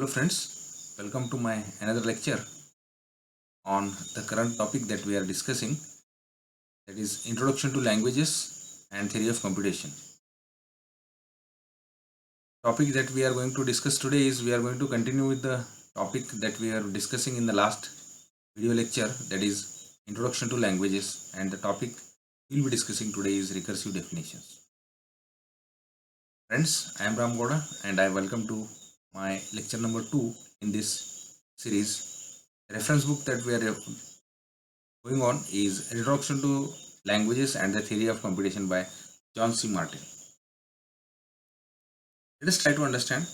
Hello friends, welcome to my another lecture on the current topic that we are discussing, that is Introduction to Languages and Theory of Computation. Topic that we are going to discuss today is we are going to continue with the topic that we are discussing in the last video lecture, that is Introduction to Languages, and the topic we will be discussing today is recursive definitions. Friends, I am Ram Goda and I welcome to my lecture number 2 in this series. The reference book that we are going on is Introduction to Languages and the Theory of Computation by John C. Martin. Let us try to understand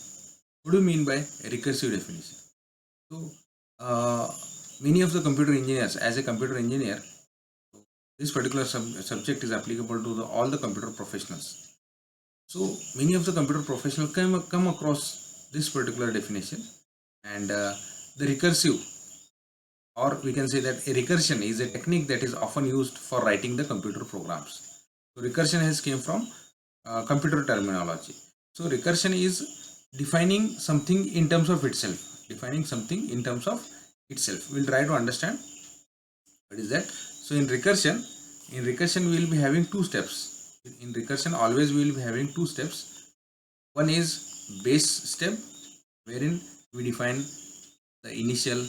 what do you mean by a recursive definition. So, many of the computer engineers, as a computer engineer, this particular subject is applicable to all the computer professionals. So, many of the computer professionals come across this particular definition, and the recursive, or we can say that a recursion is a technique that is often used for writing the computer programs. So recursion has came from computer terminology. So recursion is defining something in terms of itself. We'll try to understand what is that. So in recursion we will be having two steps. In recursion always we will be having two steps. One is base step, wherein we define the initial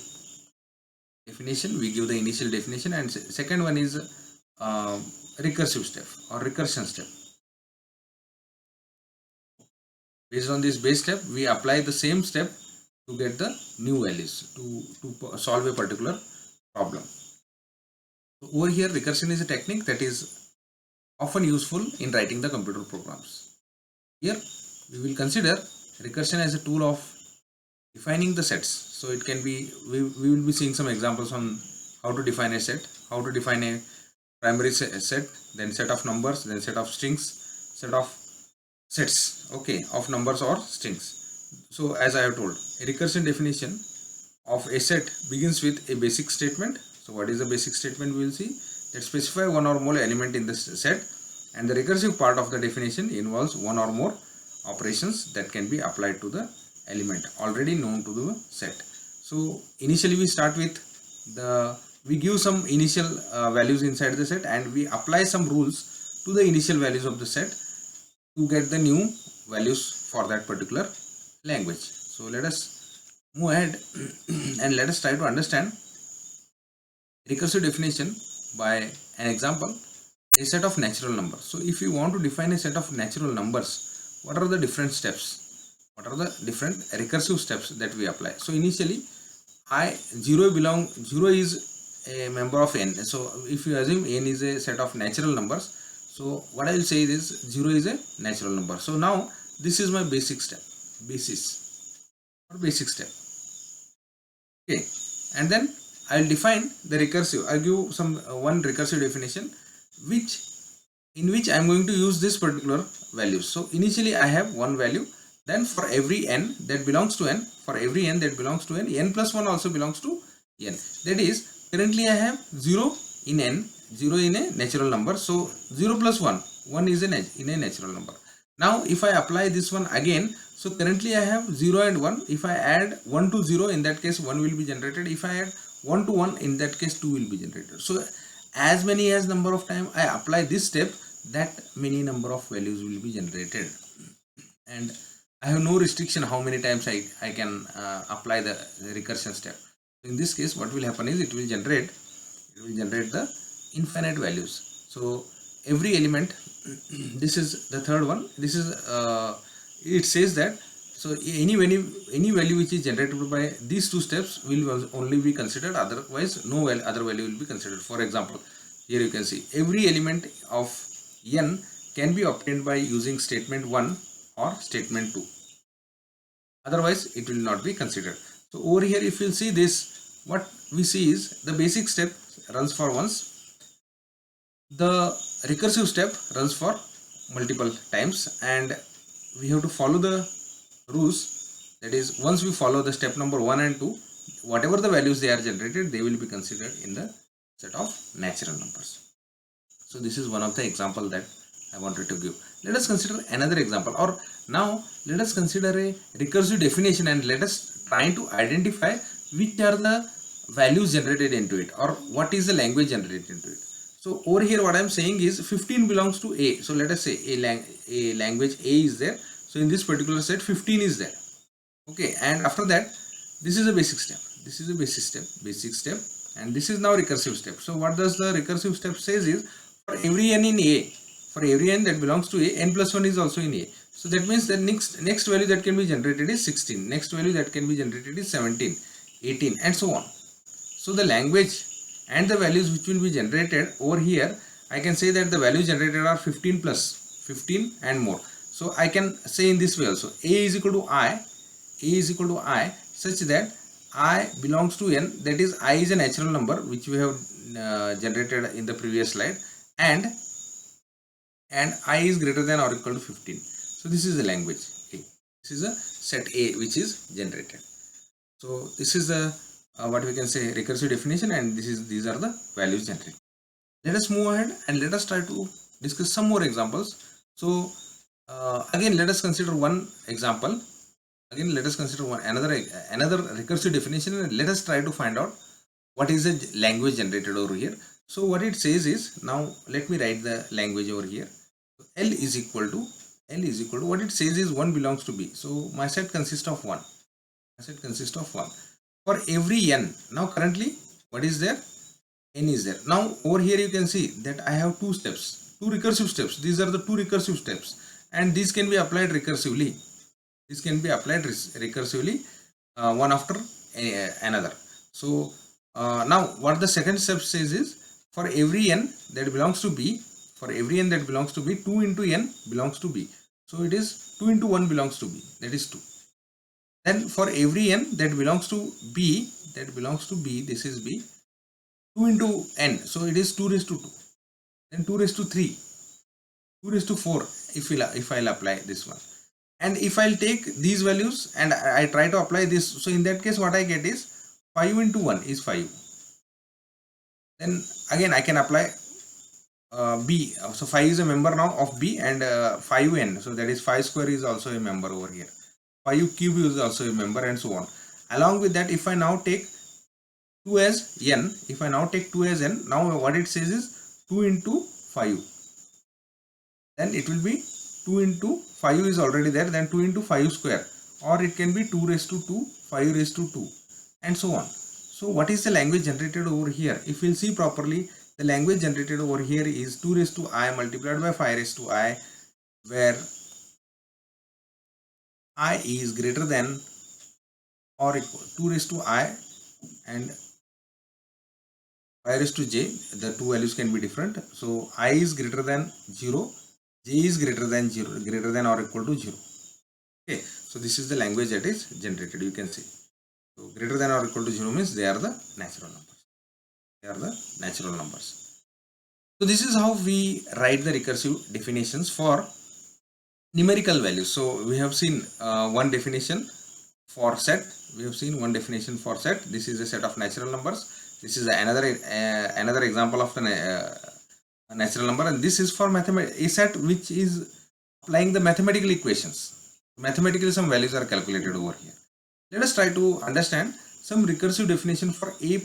definition, we give the initial definition, and second one is recursive step or recursion step. Based on this base step, we apply the same step to get the new values to solve a particular problem. So over here, recursion is a technique that is often useful in writing the computer programs. Here we will consider recursion as a tool of defining the sets. So it can be, we will be seeing some examples on how to define a set, how to define a primary set, then set of numbers, then set of strings, set of sets, okay, of numbers or strings. So as I have told, a recursion definition of a set begins with a basic statement. So what is the basic statement? We will see that specify one or more element in the set, and the recursive part of the definition involves one or more operations that can be applied to the element already known to the set. So initially we start with we give some initial values inside the set, and we apply some rules to the initial values of the set to get the new values for that particular language. So let us move ahead and let us try to understand recursive definition by an example, a set of natural numbers. So if you want to define a set of natural numbers, what are the different steps? What are the different recursive steps that we apply? So initially, zero is a member of n. So if you assume n is a set of natural numbers, so what I will say is 0 is a natural number. So now this is my basic step, basic step. Okay, and then I will define the recursive. I'll give some one recursive definition, in which I am going to use this particular value. So initially I have one value. Then for every n that belongs to n, n plus 1 also belongs to n. That is, currently I have 0 in n, 0 in a natural number. So 0 plus 1 is in a natural number. Now if I apply this one again, so currently I have 0 and 1. If I add 1 to 0, in that case 1 will be generated. If I add 1 to 1, in that case 2 will be generated. So as many as number of time I apply this step, that many number of values will be generated. And I have no restriction how many times I can apply the recursion step. In this case, what will happen is it will generate the infinite values. So every element, this is the third one. This is it says that so any value which is generated by these two steps will only be considered. Otherwise, no other value will be considered. For example, here you can see every element of n can be obtained by using statement 1 or statement 2. Otherwise, it will not be considered. So over here, if you see this, what we see is the basic step runs for once, the recursive step runs for multiple times, and we have to follow the rules. That is, once we follow the step number 1 and 2, whatever the values they are generated, they will be considered in the set of natural numbers. So this is one of the example that I wanted to give. Let us consider another example, or Now let us consider a recursive definition and let us try to identify which are the values generated into it, or what is the language generated into it. So over here what I am saying is 15 belongs to A. So let us say a language A is there. So in this particular set 15 is there. Okay, and after that this is a basic step. This is a basic step, and this is now recursive step. So what does the recursive step says is, for every n in A, for every n that belongs to A, n plus 1 is also in A. So that means the next value that can be generated is 16, next value that can be generated is 17, 18, and so on. So the language and the values which will be generated over here, I can say that the values generated are 15 plus 15 and more. So I can say in this way also, A is equal to I, such that I belongs to n, that is I is a natural number which we have generated in the previous slide, and I is greater than or equal to 15. So this is the language A. This is a set A which is generated. So this is the what we can say recursive definition, and these are the values generated. Let us move ahead and let us try to discuss some more examples. So again let us consider one example. Again let us consider another recursive definition, and let us try to find out what is the language generated over here. So what it says is, now let me write the language over here. L is equal to what it says is 1 belongs to B. So my set consists of 1. For every n, now currently what is there? N is there. Now over here you can see that I have two recursive steps. These are the two recursive steps, and these can be applied recursively. One after another. So now what the second step says is, for every n that belongs to B, 2 into n belongs to B. So it is 2 into 1 belongs to B, that is 2. Then for every n that belongs to B, this is B, 2 into n, so it is 2 raised to 2. Then 2 raised to 3, 2 raised to 4 if I'll apply this one. And if I'll take these values and I try to apply this, so in that case what I get is 5 into 1 is 5. Then again I can apply B. So 5 is a member now of B, and 5n, so that is 5 square is also a member over here. 5 cube is also a member, and so on. Along with that, if I now take 2 as n, now what it says is 2 into 5. Then it will be 2 into 5 is already there, then 2 into 5 square, or it can be 2 raised to 2, 5 raised to 2, and so on. So what is the language generated over here? If we'll see properly, the language generated over here is 2 raised to I multiplied by 5 raised to I, where I is greater than or equal 2 raised to I and 5 raised to j. The two values can be different. So I is greater than 0, j is greater than or equal to 0. Okay, so this is the language that is generated, you can see. So greater than or equal to 0 means they are the natural numbers. So this is how we write the recursive definitions for numerical values. So we have seen one definition for set. This is a set of natural numbers. This is another example of the natural number, and this is for a set which is applying the mathematical equations. Mathematically some values are calculated over here. Let us try to understand some recursive definition for a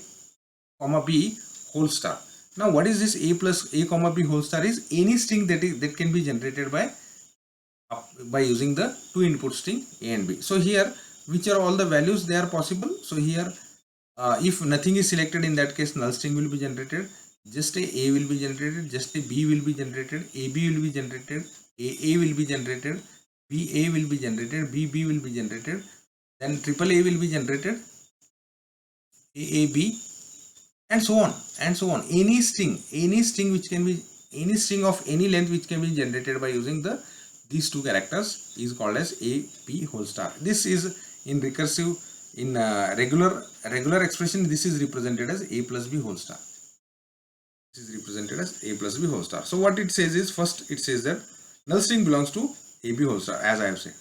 comma b whole star. Now what is this a plus a comma b whole star? Is any string that can be generated by using the two input string a and b. So here which are all the values they are possible. So here if nothing is selected, in that case null string will be generated, just a will be generated, just a b will be generated, ab will be generated, aa will be generated, ba will be generated, bb will be generated, then triple a will be generated, aab, and so on. Any string which can be, any string of any length which can be generated by using these two characters is called as a b whole star. This is in recursive, in regular expression, this is represented as a plus b whole star. So what it says is, first it says that null string belongs to ab whole star, as I have said.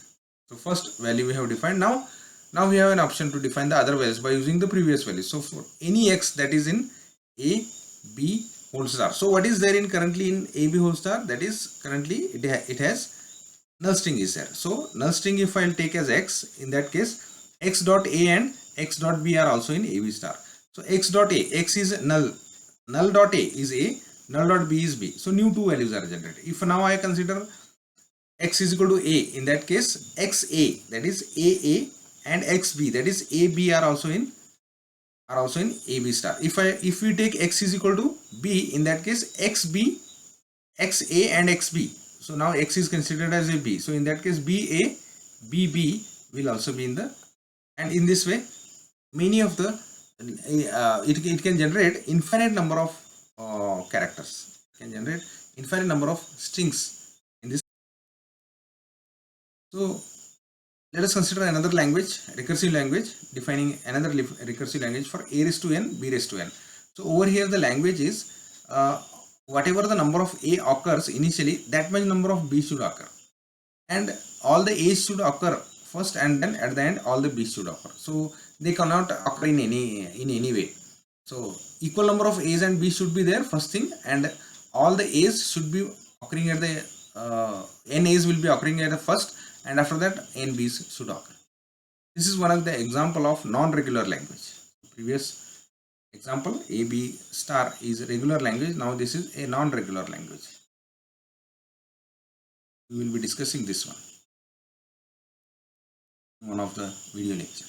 So first value we have defined. Now we have an option to define the other values by using the previous values. So for any x that is in a b whole star. So what is there currently in a b whole star? That is currently it has null string is there. So null string, if I'll take as x, in that case x dot a and x dot b are also in ab star. So x dot a, x is null, null dot a is a, null dot b is b. So new two values are generated. If now I consider x is equal to a, in that case xa, that is aa, and xb, that is ab, are also in ab star. If we take x is equal to b, in that case xb, xa and xb. So now x is considered as a b. So in that case ba, bb will also be in the, and in this way many of the it can generate infinite number of characters. It can generate infinite number of strings in this. So let us consider another language, recursive language, defining another recursive language for a raised to n, b raised to n. So over here the language is whatever the number of a occurs initially, that much number of b should occur, and all the a's should occur first, and then at the end all the b's should occur. So they cannot occur in any way. So equal number of a's and b's should be there first thing, and all the a's should be occurring at the n a's will be occurring at the first, and after that n b's should occur. This is one of the example of non-regular language. Previous example ab star is regular language. Now this is a non-regular language. We will be discussing this one of the video lecture.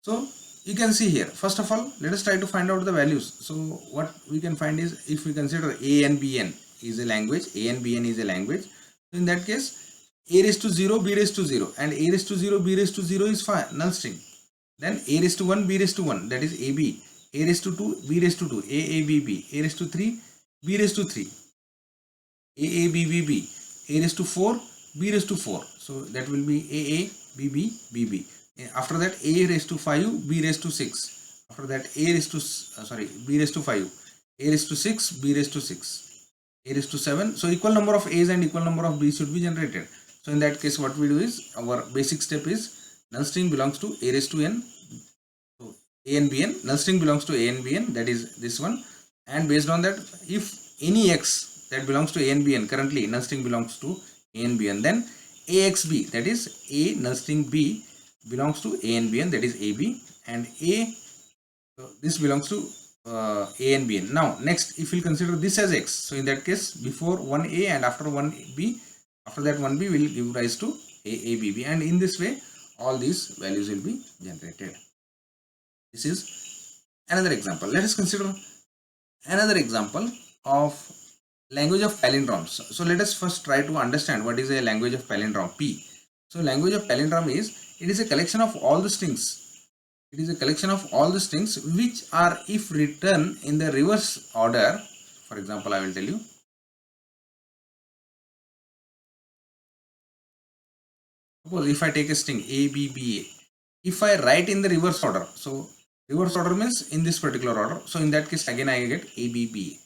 So you can see here, first of all let us try to find out the values. So what we can find is, if we consider a and bn is a language, a and bn is a language, so in that case a raised to 0, b raised to 0, and a raised to 0, b raised to 0 is fine, null string. Then a raised to 1, b raised to 1, that is ab, a raised to 2, b raised to 2, a raised to 3, b raised to 3, a raised to 4, b raised to 4. So that will be bb. After that a raised to 5, b raised to 6. After that a raised to b raised to 5, a raised to 6, b raised to 6, a raised to 7. So equal number of a's and equal number of b's should be generated. So in that case what we do is, our basic step is null string belongs to a raised to n. So a and bn, null string belongs to a and bn, that is this one, and based on that, if any x that belongs to a and bn, currently null string belongs to a and bn, then axb, that is a null string b belongs to a and bn, that is ab, and a, so this belongs to a and bn. Now next, if we consider this as x, so in that case before 1a and after 1b, after that 1b will give rise to aabb, and in this way all these values will be generated. This is another example. Let us consider another example of language of palindromes. So let us first try to understand what is a language of palindrome, P. So language of palindrome is, it is a collection of all the strings. It is a collection of all the strings which are, if written in the reverse order, for example I will tell you. Suppose if I take a string a, b, b, a, if I write in the reverse order, so reverse order means in this particular order, so in that case again I get a, b, b, a.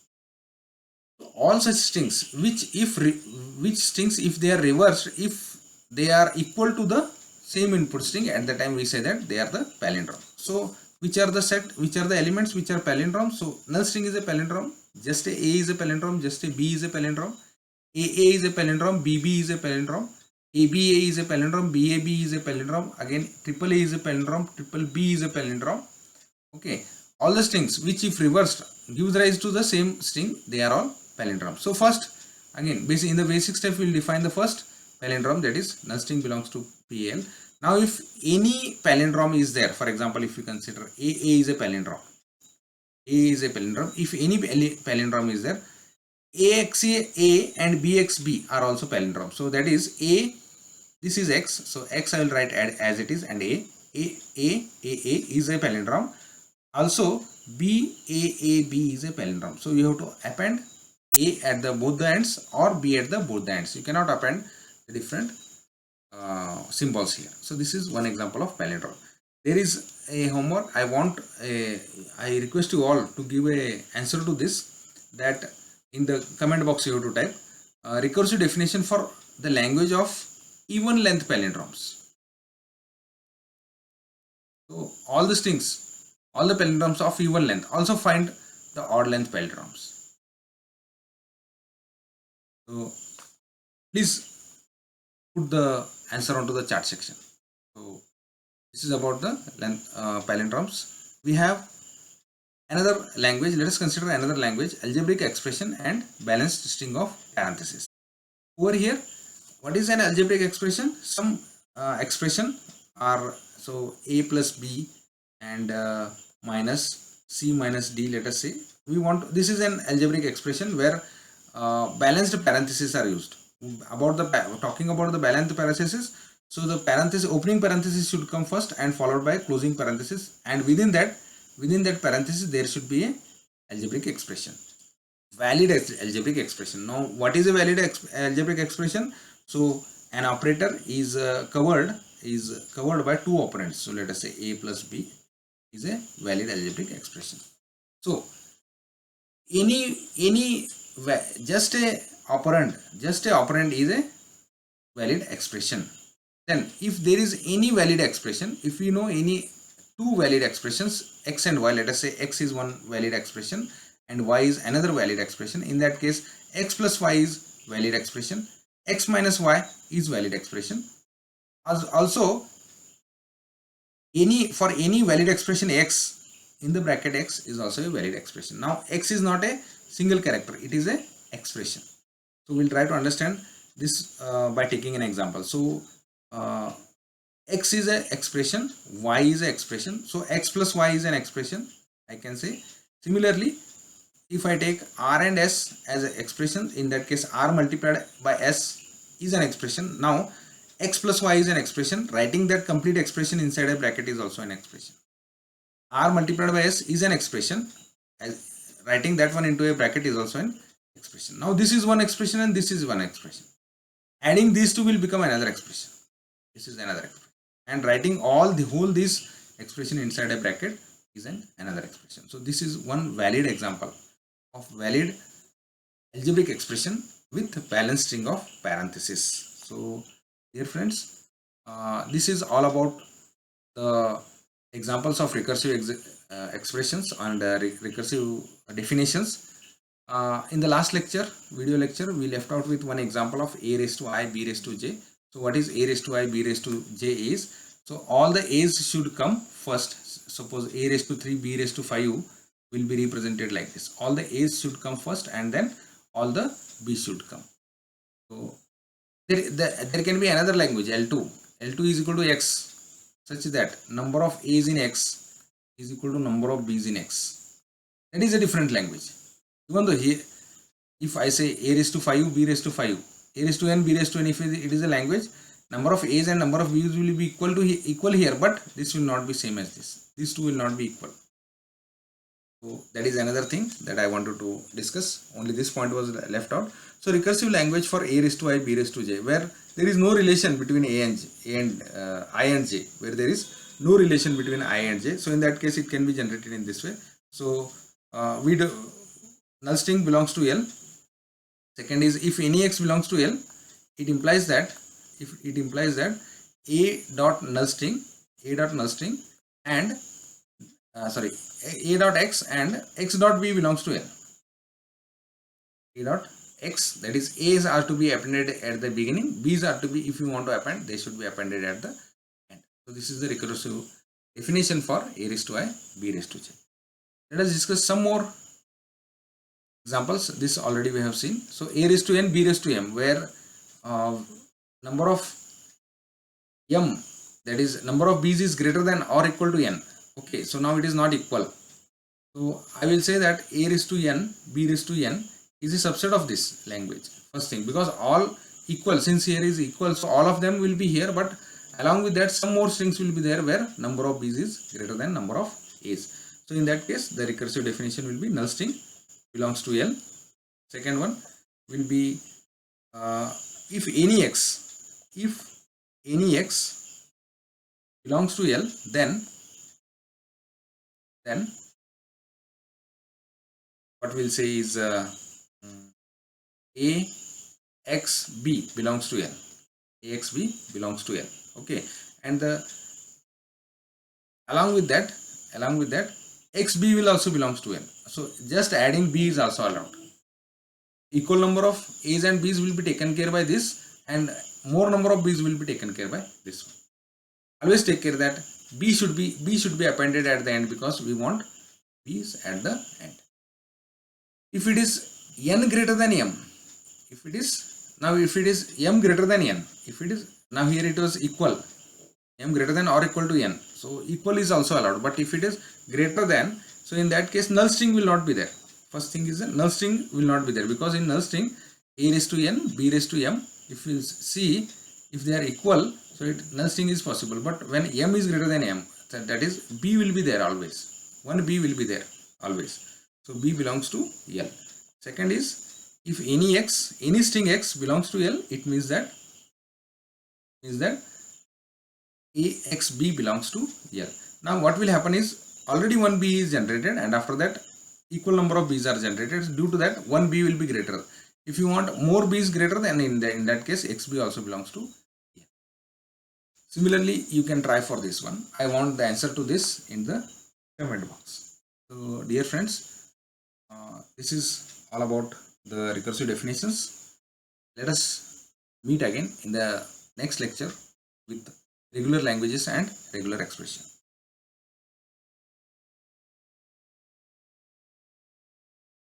So all such strings which strings if they are reversed, if they are equal to the same input string, at the time we say that they are the palindrome. So which are the elements which are palindrome? So null string is a palindrome, just a is a palindrome, just a b is a palindrome, aa is a palindrome, bb is a palindrome, aba is a palindrome, bab is a palindrome, again triple a is a palindrome, triple b is a palindrome. Okay, all the strings which if reversed gives rise to the same string, they are all palindrome. So first, again in the basic step we will define the first palindrome, that is null string belongs to PL. Now if any palindrome is there, for example if you consider AA is a palindrome, A is a palindrome, if any palindrome is there, AXA and BXB are also palindrome. So that is A, this is X, so X I will write as it is, and A is a palindrome. Also BAAB is a palindrome. So you have to append A at the both the ends or B at the both the ends. You cannot append the different symbols here. So this is one example of palindrome. There is a homework. I request you all to give a answer to this, that in the comment box you have to type recursive definition for the language of even length palindromes. So all the strings, all the palindromes of even length. Also find the odd length palindromes. So please put the answer onto the chat section. So this is about the palindromes. We have another language. Let us consider another language, algebraic expression and balanced string of parentheses. Over here, what is an algebraic expression? Some expression are, so a plus b and minus c minus d, let us say. We want, this is an algebraic expression where balanced parentheses are used. Talking about the balanced parentheses, so the parenthesis, opening parenthesis should come first and followed by closing parenthesis, and within that parenthesis there should be a algebraic expression, valid algebraic expression. Now what is a valid algebraic expression? So an operator is covered by two operands. So let us say a plus b is a valid algebraic expression. So just a operand is a valid expression. Then if there is any valid expression, if we know any two valid expressions, x and y, let us say x is one valid expression and y is another valid expression. In that case, x plus y is valid expression, x minus y is valid expression. Also, for any valid expression x, in the bracket x is also a valid expression. Now x is not a single character, it is a expression. So we'll try to understand this by taking an example. So x is an expression, y is an expression, so x plus y is an expression, I can say. Similarly, if I take r and s as an expression, in that case r multiplied by s is an expression. Now x plus y is an expression, writing that complete expression inside a bracket is also an expression. R multiplied by s is an expression, writing that one into a bracket is also an expression. Now this is one expression and this is one expression. Adding these two will become another expression. This is another expression. And writing this expression inside a bracket is another expression. So this is one valid example of valid algebraic expression with balanced string of parentheses. So dear friends, this is all about the examples of recursive expressions and recursive definitions. In the last video lecture, we left out with one example of a raised to I, b raised to j. So what is a raised to I, b raised to j is, so all the a's should come first. Suppose a raised to 3, b raised to 5 will be represented like this. All the a's should come first and then all the b's should come. So there can be another language, L2. L2 is equal to x, such that number of a's in x is equal to number of b's in x. That is a different language. Even though here, if I say a raised to 5, b raised to 5, a raised to n, b raised to n, if it is a language, number of a's and number of b's will be equal here, but this will not be same as this. These two will not be equal. So that is another thing that I wanted to discuss. Only this point was left out. So recursive language for a raised to I, b raised to j, where there is no relation between I and j, where there is no relation between I and j. So in that case, it can be generated in this way. So null string belongs to L. Second is, if any x belongs to L, it implies that a dot null string and a dot x and x dot b belongs to L. A dot x, that is a's are to be appended at the beginning, b's are to be, if you want to append, they should be appended at the end. So this is the recursive definition for a raised to I, b raised to j. Let us discuss some more examples. This already we have seen. So a raised to n, b raised to m, where number of m, that is number of b's, is greater than or equal to n. Okay, so now it is not equal. So I will say that a raised to n, b raised to n is a subset of this language. First thing, because all equal, since here is equal, so all of them will be here, but along with that some more strings will be there where number of b's is greater than number of a's. So in that case, the recursive definition will be null string belongs to L. Second one will be if any x belongs to L, then what we'll say is a x b belongs to L. A x b belongs to L. Okay, and along with that x b will also belongs to L. So just adding b is also allowed. Equal number of a's and b's will be taken care by this, and more number of b's will be taken care by this one. Always take care that b should be appended at the end, because we want b's at the end. If it is n greater than m, if it is m greater than n, if it is, now here it was equal, m greater than or equal to n, so equal is also allowed. But if it is greater than, so in that case null string will not be there. First thing is, null string will not be there, because in null string a raised to n, b raised to m, if you see, if they are equal, so null string is possible. But when m is greater than m, that is b will be there always, one b will be there always. So b belongs to L. Second is, if any string x belongs to L, it means that axb belongs to L. Now what will happen is, already one b is generated, and after that equal number of b's are generated. Due to that, one b will be greater. If you want more b's greater, then in that case xb also belongs to L. Similarly, you can try for this one. I want the answer to this in the comment box. So dear friends, this is all about the recursive definitions. Let us meet again in the next lecture with regular languages and regular expression.